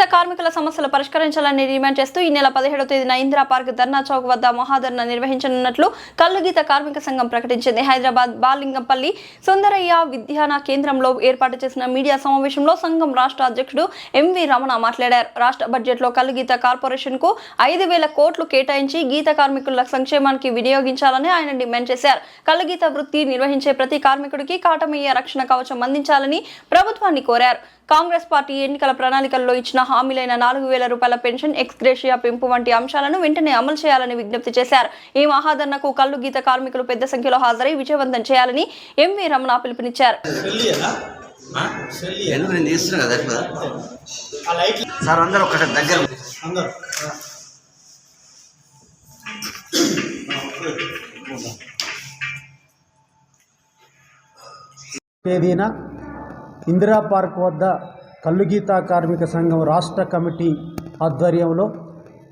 గీత కార్మికుల సమస్యలు పరిష్కరించాలని డిమాండ్ చేస్తూ ఈ నెల 17వ తేదీన ఇందిరా పార్క్ ధర్నా చౌక్ వద్ద మహాధర్నా నిర్వహించనున్నట్లు కల్లు గీత కార్మిక సంఘం ప్రకటించింది. హైదరాబాద్ బాలింగంపల్లి సుందరయ్య విద్యాన కేంద్రంలో ఏర్పాటు చేసిన మీడియా సమావేశంలో సంఘం రాష్ట్ర అధ్యక్షుడు ఎంవి రమణ మాట్లాడారు. రాష్ట్ర బడ్జెట్లో కల్లు గీత కార్పొరేషన్ కు 5,000 కోట్లు కేటాయించి గీత కార్మికుల సంక్షేమానికి వినియోగించాలని ఆయన డిమాండ్ చేశారు. కల్లు గీత వృత్తి నిర్వహించే ప్రతి కార్మికుడికి కాటమయ్యే రక్షణ కవచం అందించాలని ప్రభుత్వాన్ని కోరారు. కాంగ్రెస్ పార్టీ ఎన్నికల ప్రణాళికల్లో ఇచ్చిన హామీలైన 4,000 రూపాయల పెన్షన్, ఎక్స్గ్రేషియా పెంపు వంటి అంశాలను వెంటనే అమలు చేయాలని విజ్ఞప్తి చేశారు. ఈ మహాధర్నాకు కల్లు గీత కార్మికులు పెద్ద సంఖ్యలో హాజరై విజయవంతం చేయాలని ఎంవి రమణ పిలుపునిచ్చారు. ఇందిరా పార్క్ వద్ద కల్లు గీత కార్మిక సంఘం రాష్ట్ర కమిటీ ఆధ్వర్యంలో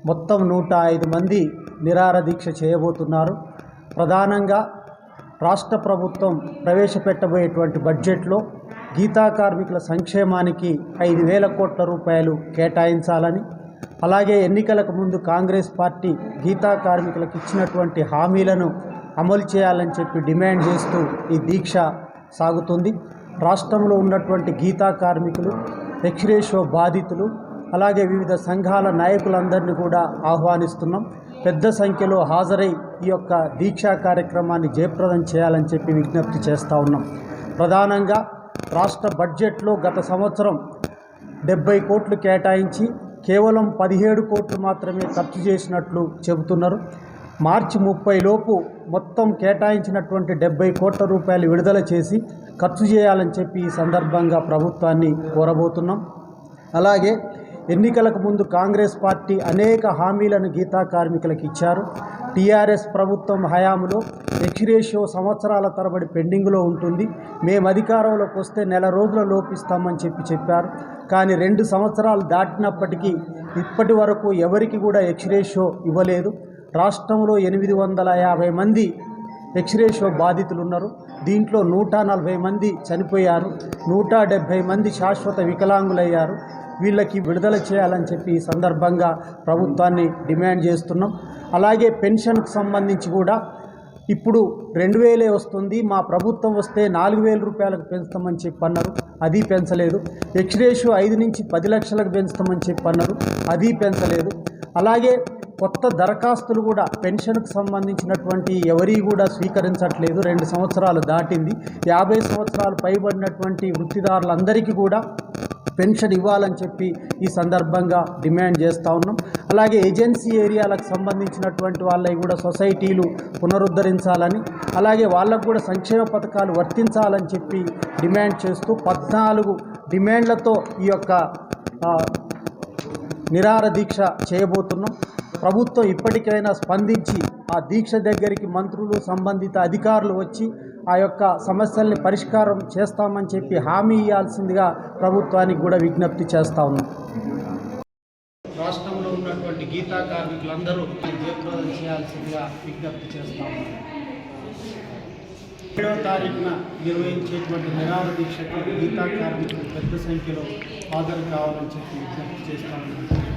మొత్తం 105 మంది నిరాహార దీక్ష చేయబోతున్నారు. ప్రధానంగా రాష్ట్ర ప్రభుత్వం ప్రవేశపెట్టబోయేటువంటి బడ్జెట్లో గీతా కార్మికుల సంక్షేమానికి 5,000 కోట్ల రూపాయలు కేటాయించాలని, అలాగే ఎన్నికలకు ముందు కాంగ్రెస్ పార్టీ గీతా కార్మికులకు ఇచ్చినటువంటి హామీలను అమలు చేయాలని చెప్పి డిమాండ్ చేస్తూ ఈ దీక్ష సాగుతుంది. రాష్ట్రంలో ఉన్నటువంటి గీతా కార్మికులు, ఎక్స్గ్రేషియో బాధితులు, అలాగే వివిధ సంఘాల నాయకులందరినీ కూడా ఆహ్వానిస్తున్నాం. పెద్ద సంఖ్యలో హాజరై ఈ యొక్క దీక్షా కార్యక్రమాన్ని జయప్రదం చేయాలని చెప్పి విజ్ఞప్తి చేస్తూ ఉన్నాం. ప్రధానంగా రాష్ట్ర బడ్జెట్లో గత సంవత్సరం 70 కోట్లు కేటాయించి కేవలం 17 కోట్లు మాత్రమే ఖర్చు చేసినట్లు చెబుతున్నారు. మార్చి 30 లోపు మొత్తం కేటాయించినటువంటి 70 కోట్ల రూపాయలు విడుదల చేసి ఖర్చు చేయాలని చెప్పి ఈ సందర్భంగా ప్రభుత్వాన్ని కోరబోతున్నాం. అలాగే ఎన్నికలకు ముందు కాంగ్రెస్ పార్టీ అనేక హామీలను గీతా కార్మికులకు ఇచ్చారు. టీఆర్ఎస్ ప్రభుత్వం హయాంలో ఎక్స్గ్రేషియో సంవత్సరాల తరబడి పెండింగ్లో ఉంటుంది, మేము అధికారంలోకి వస్తే నెల రోజుల లోపిస్తామని చెప్పారు. కానీ 2 సంవత్సరాలు దాటినప్పటికీ ఇప్పటి వరకు ఎవరికి కూడా ఎక్స్గ్రేషియో ఇవ్వలేదు. రాష్ట్రంలో 850 మంది ఎక్స్గ్రేషియో బాధితులు ఉన్నారు. దీంట్లో 140 మంది చనిపోయారు, 170 మంది శాశ్వత వికలాంగులయ్యారు. వీళ్ళకి విడుదల చేయాలని చెప్పి ఈ సందర్భంగా ప్రభుత్వాన్ని డిమాండ్ చేస్తున్నాం. అలాగే పెన్షన్కు సంబంధించి కూడా ఇప్పుడు 2,000 వస్తుంది, మా ప్రభుత్వం వస్తే 4,000 రూపాయలకు పెంచుతామని చెప్పి అన్నారు, అది పెంచలేదు. ఎక్స్గ్రేషియో 5 నుంచి 10 లక్షలకు పెంచుతామని చెప్పి అన్నారు, అది పెంచలేదు. అలాగే కొత్త దరఖాస్తులు కూడా పెన్షన్కు సంబంధించినటువంటి ఎవరి కూడా స్వీకరించట్లేదు. 2 సంవత్సరాలు దాటింది. 50 సంవత్సరాలు పైబడినటువంటి వృత్తిదారులందరికీ కూడా పెన్షన్ ఇవ్వాలని చెప్పి ఈ సందర్భంగా డిమాండ్ చేస్తూ ఉన్నాం. అలాగే ఏజెన్సీ ఏరియాలకు సంబంధించినటువంటి వాళ్ళవి కూడా సొసైటీలు పునరుద్ధరించాలని, అలాగే వాళ్ళకు కూడా సంక్షేమ పథకాలు వర్తించాలని చెప్పి డిమాండ్ చేస్తూ 14 డిమాండ్లతో ఈ యొక్క నిరాహార దీక్ష చేయబోతున్నాం. ప్రభుత్వం ఇప్పటికైనా స్పందించి ఆ దీక్ష దగ్గరికి మంత్రులు, సంబంధిత అధికారులు వచ్చి ఆ యొక్క సమస్యల్ని పరిష్కారం చేస్తామని చెప్పి హామీ ఇవ్వాల్సిందిగా ప్రభుత్వానికి కూడా విజ్ఞప్తి చేస్తూ ఉన్నాం. రాష్ట్రంలో ఉన్నటువంటి గీతా కార్మికులందరూ జయప్రదం చేయాల్సిందిగా విజ్ఞప్తి చేస్తూ ఉన్నాం. 7వ తారీఖున నిర్వహించేటువంటి నిరాహార దీక్షకు గీతా కార్మికులు పెద్ద సంఖ్యలో హాజరు కావాలని చెప్పి విజ్ఞప్తి చేస్తూ ఉన్నాం.